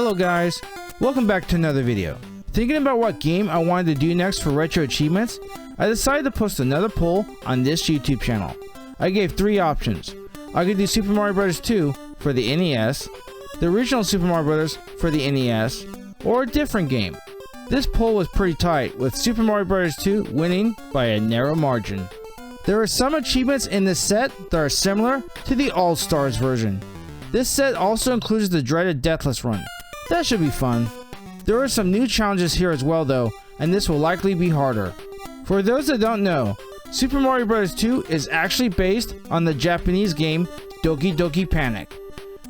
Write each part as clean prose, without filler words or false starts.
Hello guys, welcome back to another video. Thinking about what game I wanted to do next for Retro Achievements, I decided to post another poll on this YouTube channel. I gave 3 options. I could do Super Mario Bros. 2 for the NES, the original Super Mario Bros. For the NES, or a different game. This poll was pretty tight, with Super Mario Bros. 2 winning by a narrow margin. There are some achievements in this set that are similar to the All-Stars version. This set also includes the dreaded Deathless Run. That should be fun. There are some new challenges here as well though, and this will likely be harder. For those that don't know, Super Mario Bros. 2 is actually based on the Japanese game Doki Doki Panic.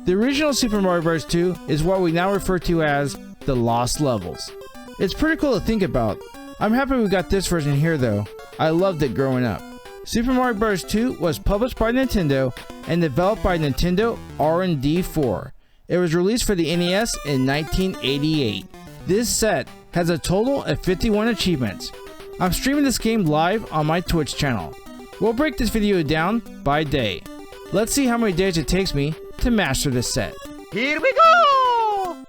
The original Super Mario Bros. 2 is what we now refer to as the Lost Levels. It's pretty cool to think about. I'm happy we got this version here though. I loved it growing up. Super Mario Bros. 2 was published by Nintendo and developed by Nintendo R&D4. It was released for the NES in 1988. This set has a total of 51 achievements. I'm streaming this game live on my Twitch channel. We'll break this video down by day. Let's see how many days it takes me to master this set. Here we go!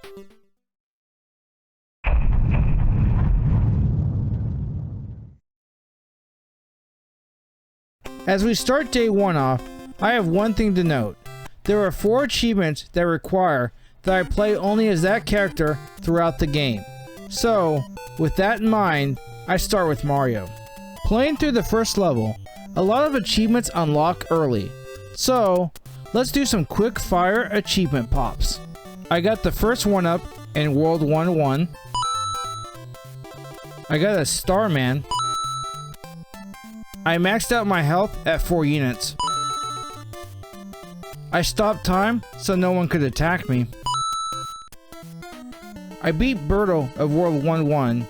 As we start day 1 off, I have one thing to note. There are 4 achievements that require that I play only as that character throughout the game. So, with that in mind, I start with Mario. Playing through the first level, a lot of achievements unlock early. So, let's do some quick fire achievement pops. I got the first one up in World 1-1. I got a Starman. I maxed out my health at 4 units. I stopped time so no one could attack me. I beat Birdo of World 1-1,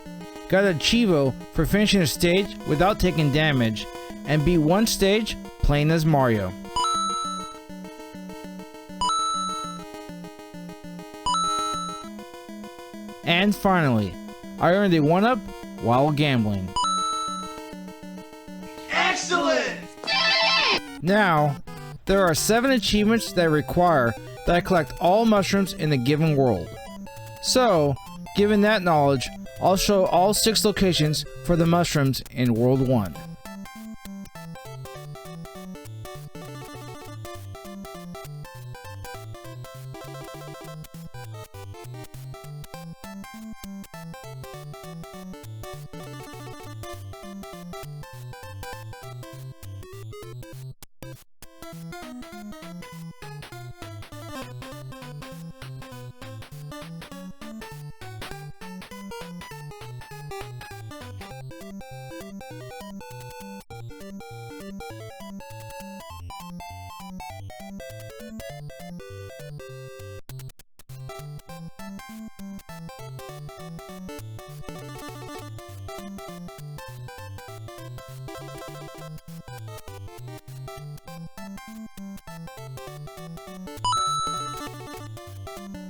got a Chivo for finishing a stage without taking damage, and beat one stage playing as Mario. And finally, I earned a 1-up while gambling. Excellent! Now, there are 7 achievements that require that I collect all mushrooms in a given world. So, given that knowledge, I'll show all 6 locations for the mushrooms in World 1.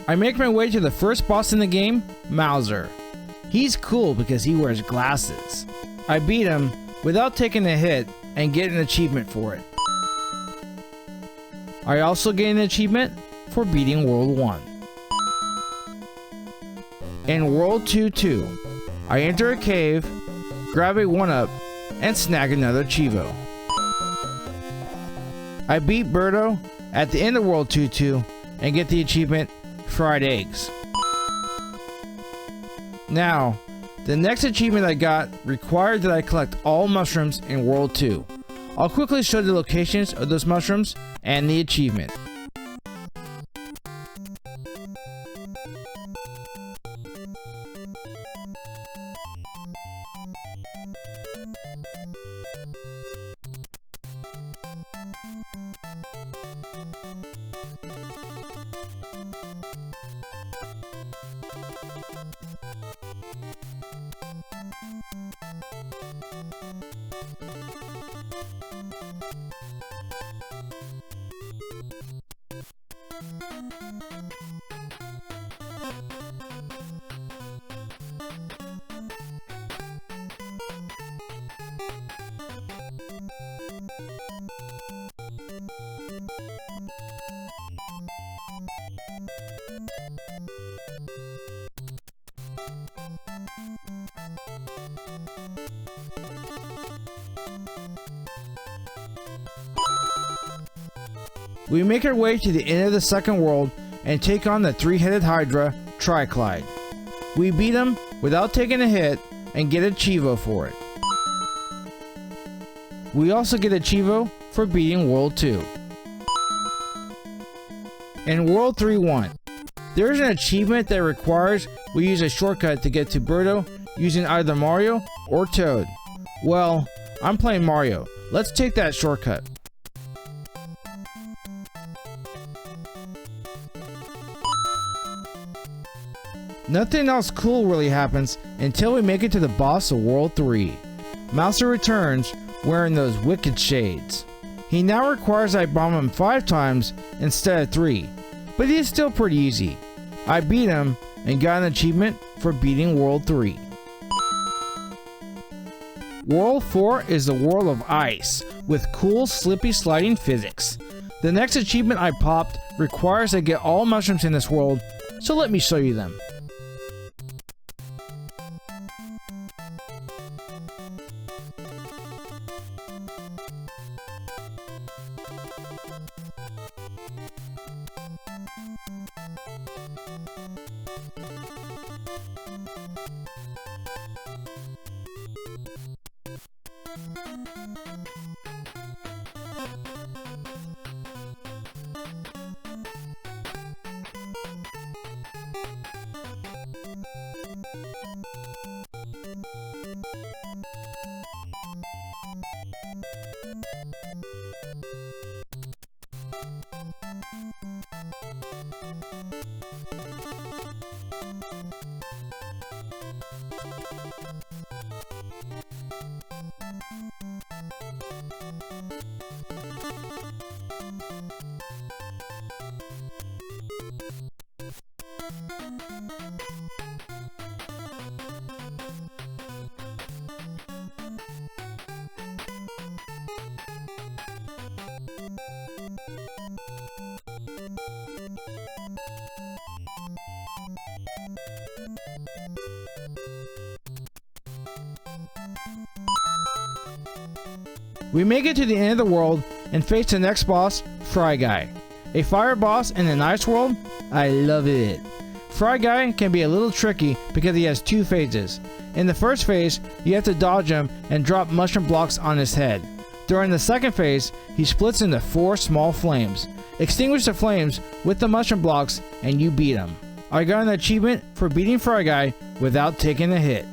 I make my way to the first boss in the game, Mauser. He's cool because he wears glasses. I beat him without taking a hit and get an achievement for it. I also gain an achievement for beating World 1. In World 2-2, I enter a cave, grab a 1-up, and snag another Chivo. I beat Birdo at the end of World 2-2 and get the achievement Fried Eggs. Now, the next achievement I got required that I collect all mushrooms in World 2. I'll quickly show the locations of those mushrooms and the achievement. We make our way to the end of the second world and take on the three-headed Hydra, Triclide. We beat him without taking a hit and get a Chivo for it. We also get a Chivo for beating World 2. In World 3-1, there is an achievement that requires we use a shortcut to get to Birdo using either Mario or Toad. Well, I'm playing Mario. Let's take that shortcut. Nothing else cool really happens until we make it to the boss of World 3. Mouser returns wearing those wicked shades. He now requires I bomb him 5 times instead of 3, but he is still pretty easy. I beat him and got an achievement for beating World 3. World 4 is the world of ice, with cool slippy sliding physics. The next achievement I popped requires I get all mushrooms in this world, so let me show you them. We make it to the end of the world and face the next boss, Fry Guy. A fire boss in an ice world? I love it. Fry Guy can be a little tricky because he has 2 phases. In the first phase, you have to dodge him and drop mushroom blocks on his head. During the second phase, he splits into 4 small flames. Extinguish the flames with the mushroom blocks and you beat him. I got an achievement for beating Fry Guy without taking a hit.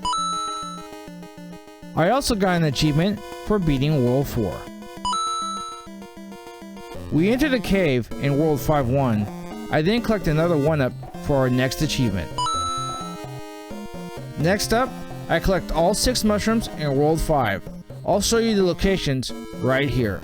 I also got an achievement for beating World 4. We entered a cave in World 5-1. I then collect another 1-up for our next achievement. Next up, I collect all 6 mushrooms in World 5. I'll show you the locations right here.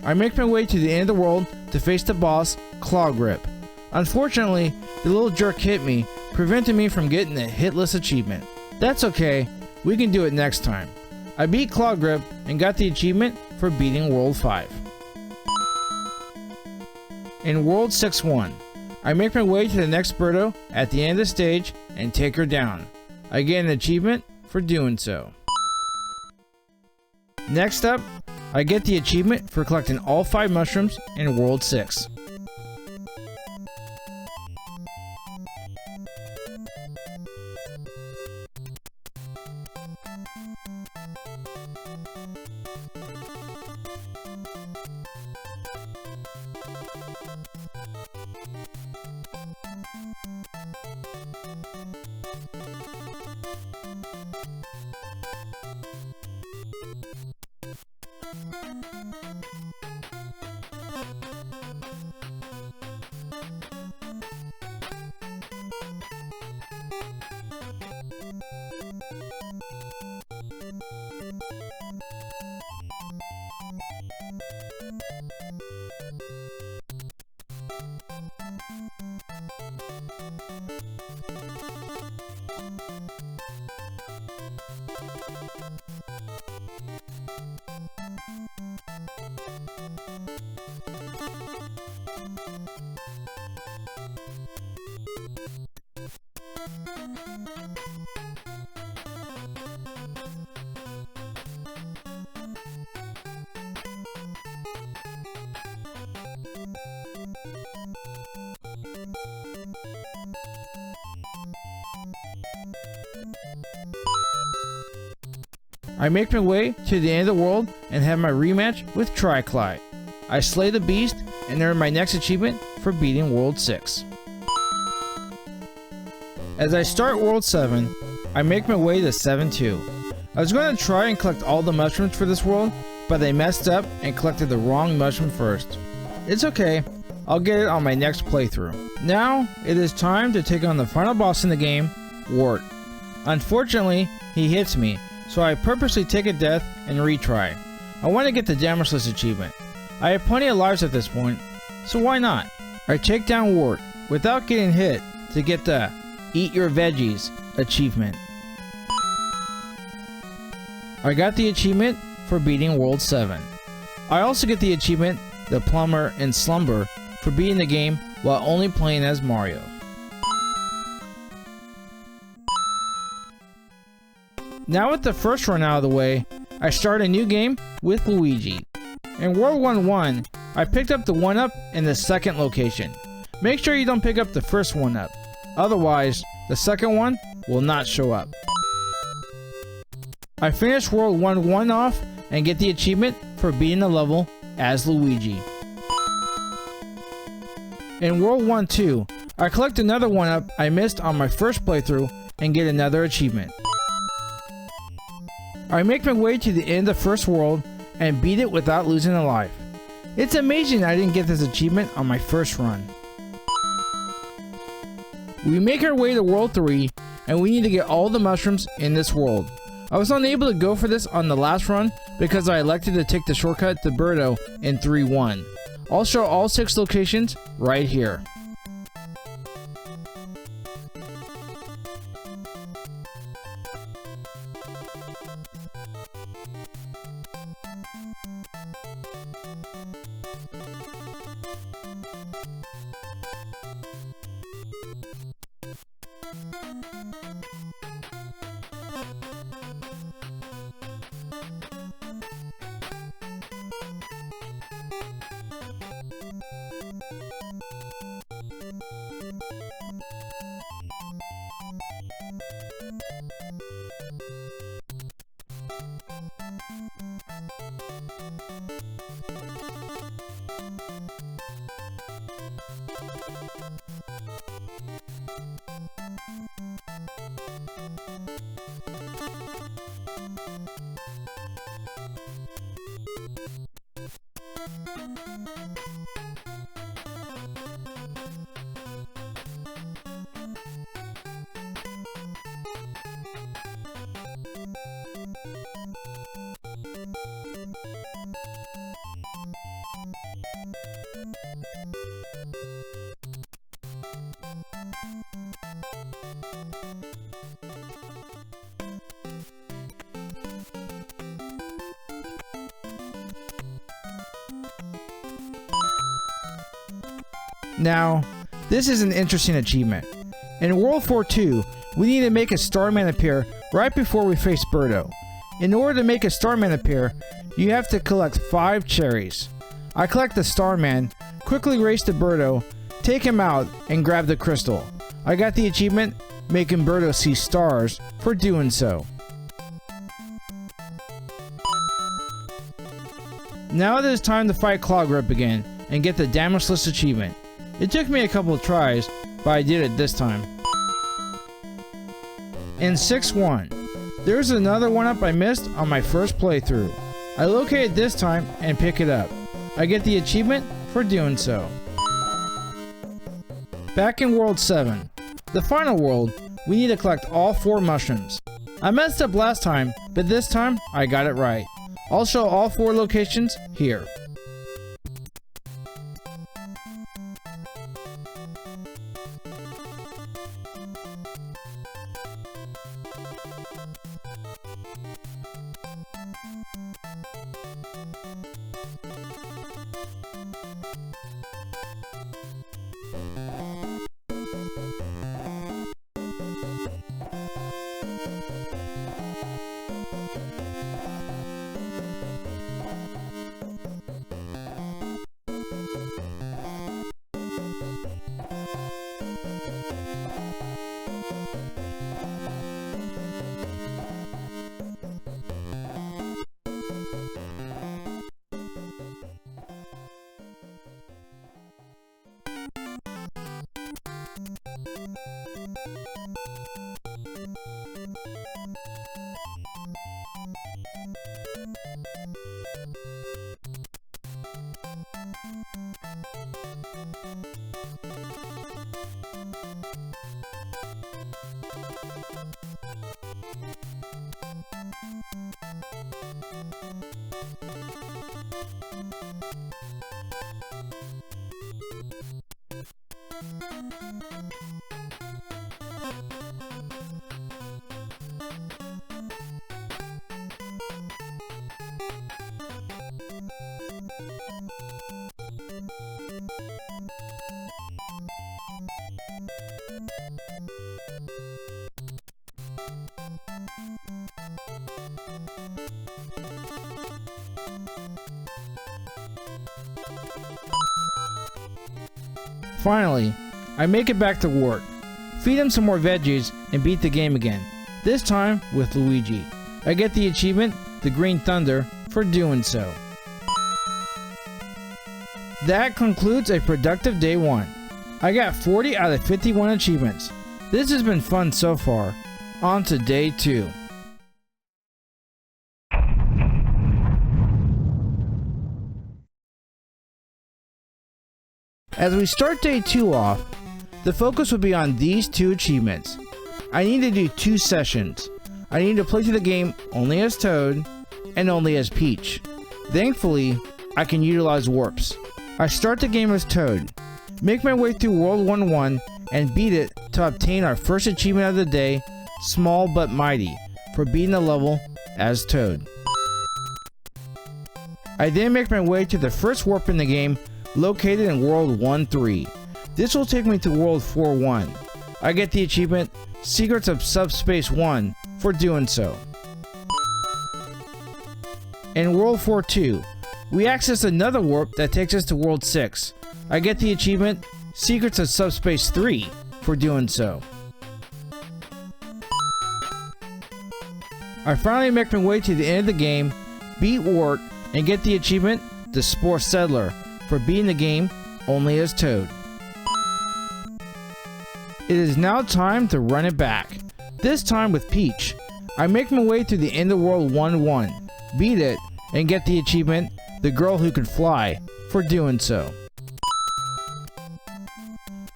I make my way to the end of the world to face the boss, Claw Grip. Unfortunately, the little jerk hit me, preventing me from getting the hitless achievement. That's okay, we can do it next time. I beat Claw Grip and got the achievement for beating World 5. In World 6-1, I make my way to the next Birdo at the end of the stage and take her down. I get an achievement for doing so. Next up, I get the achievement for collecting all 5 mushrooms in World 6. I make my way to the end of the world and have my rematch with Tricly. I slay the beast and earn my next achievement for beating World 6. As I start World 7, I make my way to 7-2. I was going to try and collect all the mushrooms for this world, but I messed up and collected the wrong mushroom first. It's okay, I'll get it on my next playthrough. Now, it is time to take on the final boss in the game, Wart. Unfortunately, he hits me, so I purposely take a death and retry. I want to get the Damageless achievement. I have plenty of lives at this point, so why not? I take down Wart without getting hit to get the Eat Your Veggies achievement. I got the achievement for beating World 7. I also get the achievement, the Plumber in Slumber, for beating the game while only playing as Mario. Now with the first run out of the way, I start a new game with Luigi. In World 1-1, I picked up the 1-up in the second location. Make sure you don't pick up the first 1-up, otherwise the second one will not show up. I finish World 1-1 off and get the achievement for beating the level as Luigi. In World 1-2, I collect another 1-up I missed on my first playthrough and get another achievement. I make my way to the end of the first world and beat it without losing a life. It's amazing I didn't get this achievement on my first run. We make our way to World 3 and we need to get all the mushrooms in this world. I was unable to go for this on the last run because I elected to take the shortcut to Birdo in 3-1. I'll show all 6 locations right here. Now, this is an interesting achievement. In World 4-2, we need to make a Starman appear right before we face Birdo. In order to make a Starman appear, you have to collect 5 cherries. I collect the Starman, quickly race to Birdo, take him out, and grab the crystal. I got the achievement, making Birdo see stars, for doing so. Now it is time to fight Cloggrup again, and get the Damageless achievement. It took me a couple of tries, but I did it this time. In 6-1, there's another 1-up I missed on my first playthrough. I locate it this time and pick it up. I get the achievement for doing so. Back in World 7, the final world, we need to collect all 4 mushrooms. I messed up last time, but this time I got it right. I'll show all 4 locations here. Finally, I make it back to Wart, feed him some more veggies, and beat the game again, this time with Luigi. I get the achievement, the Green Thunder, for doing so. That concludes a productive day 1. I got 40 out of 51 achievements. This has been fun so far. On to day 2. As we start day 2 off, the focus will be on these 2 achievements. I need to do 2 sessions. I need to play through the game only as Toad and only as Peach. Thankfully, I can utilize warps. I start the game as Toad, make my way through World 1-1 and beat it to obtain our first achievement of the day, Small But Mighty, for beating the level as Toad. I then make my way to the first warp in the game, located in World 1-3. This will take me to World 4-1. I get the achievement, Secrets of Subspace 1, for doing so. In World 4-2, we access another warp that takes us to World 6. I get the achievement, Secrets of Subspace 3, for doing so. I finally make my way to the end of the game, beat Wart, and get the achievement, the Spore Settler, for beating the game only as Toad. It is now time to run it back, this time with Peach. I make my way through the end of World 1-1, beat it, and get the achievement, the Girl Who Could Fly, for doing so.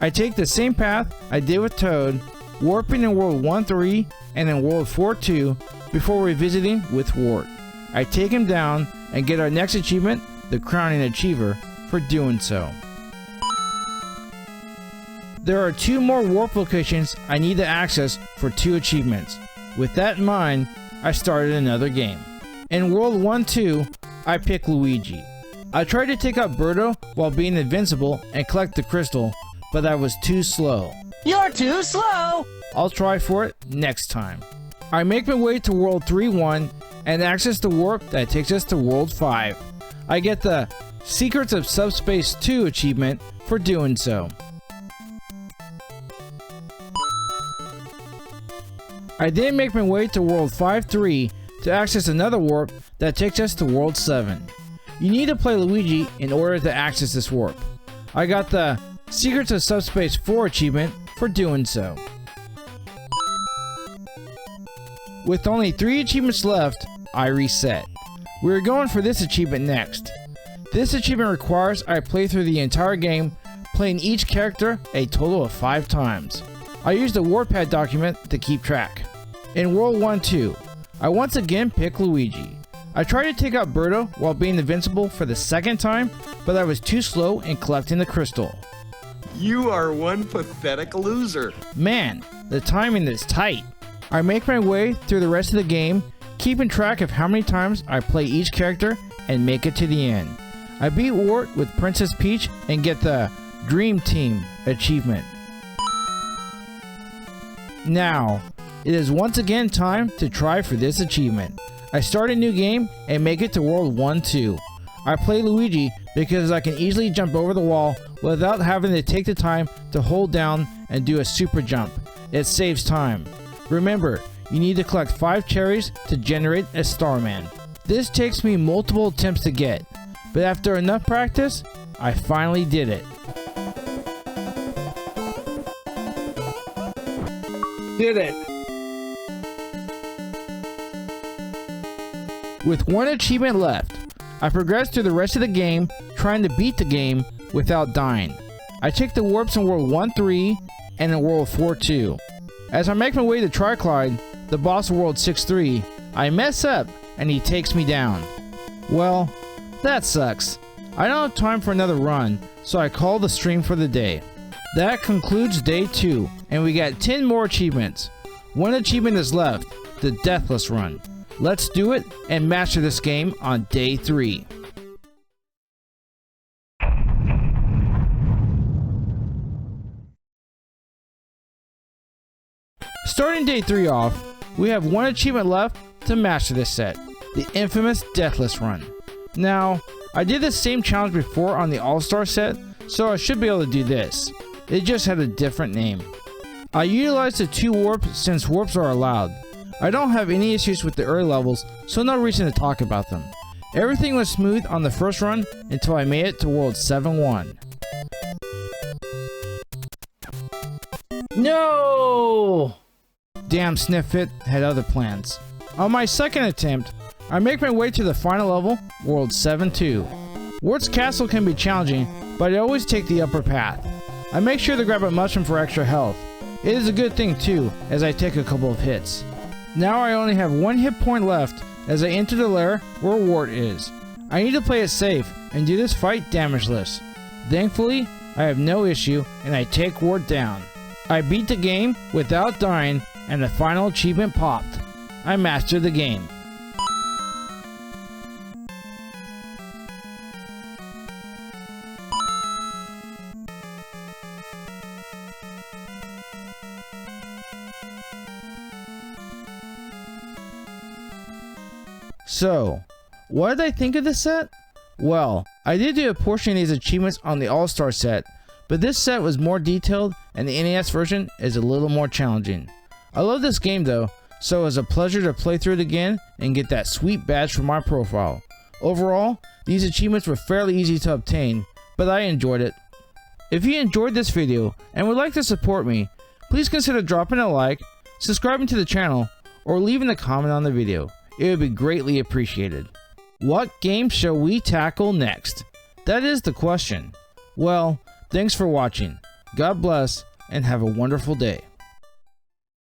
I take the same path I did with Toad, warping in World 1-3 and in World 4-2 before revisiting with Wart. I take him down and get our next achievement, the Crowning Achiever, for doing so. There are 2 more warp locations I need to access for 2 achievements. With that in mind, I started another game. In World 1-2, I pick Luigi. I tried to take out Birdo while being invincible and collect the crystal, but I was too slow. You're too slow! I'll try for it next time. I make my way to World 3-1 and access the warp that takes us to World 5. I get the Secrets of Subspace 2 achievement for doing so. I then make my way to World 5-3 to access another warp that takes us to World 7. You need to play Luigi in order to access this warp. I got the Secrets of Subspace 4 achievement for doing so. With only 3 achievements left, I reset. We're going for this achievement next. This achievement requires I play through the entire game, playing each character a total of 5 times. I used a warpad document to keep track. In World 1-2, I once again pick Luigi. I tried to take out Birdo while being invincible for the second time, but I was too slow in collecting the crystal. You are one pathetic loser. Man, the timing is tight. I make my way through the rest of the game, keeping track of how many times I play each character and make it to the end. I beat Wart with Princess Peach and get the Dream Team achievement. Now, it is once again time to try for this achievement. I start a new game and make it to World 1-2. I play Luigi because I can easily jump over the wall without having to take the time to hold down and do a super jump. It saves time. Remember, you need to collect 5 cherries to generate a Starman. This takes me multiple attempts to get, but after enough practice, I finally did it. With 1 achievement left, I progressed through the rest of the game, trying to beat the game without dying. I take the warps in World 1-3 and in World 4-2. As I make my way to Triclide, the boss of World 6-3, I mess up and he takes me down. Well, that sucks. I don't have time for another run, so I call the stream for the day. That concludes day 2, and we got 10 more achievements. 1 achievement is left, the Deathless Run. Let's do it and master this game on day 3. Starting day 3 off, we have 1 achievement left to master this set, the infamous Deathless Run. Now, I did the same challenge before on the All-Star set, so I should be able to do this. It just had a different name. I utilized the 2 warps since warps are allowed. I don't have any issues with the early levels, so no reason to talk about them. Everything was smooth on the first run until I made it to World 7-1. No! Damn, Sniffit had other plans. On my second attempt, I make my way to the final level, World 7-2. Wart's Castle can be challenging, but I always take the upper path. I make sure to grab a mushroom for extra health. It is a good thing too, as I take a couple of hits. Now I only have 1 hit point left as I enter the lair where Wart is. I need to play it safe and do this fight damageless. Thankfully, I have no issue and I take Wart down. I beat the game without dying and the final achievement popped. I mastered the game. So, what did I think of this set? Well, I did do a portion of these achievements on the All-Star set, but this set was more detailed and the NES version is a little more challenging. I love this game though, so it was a pleasure to play through it again and get that sweet badge for my profile. Overall, these achievements were fairly easy to obtain, but I enjoyed it. If you enjoyed this video and would like to support me, please consider dropping a like, subscribing to the channel, or leaving a comment on the video. It would be greatly appreciated. What game shall we tackle next? That is the question. Well, thanks for watching. God bless and have a wonderful day.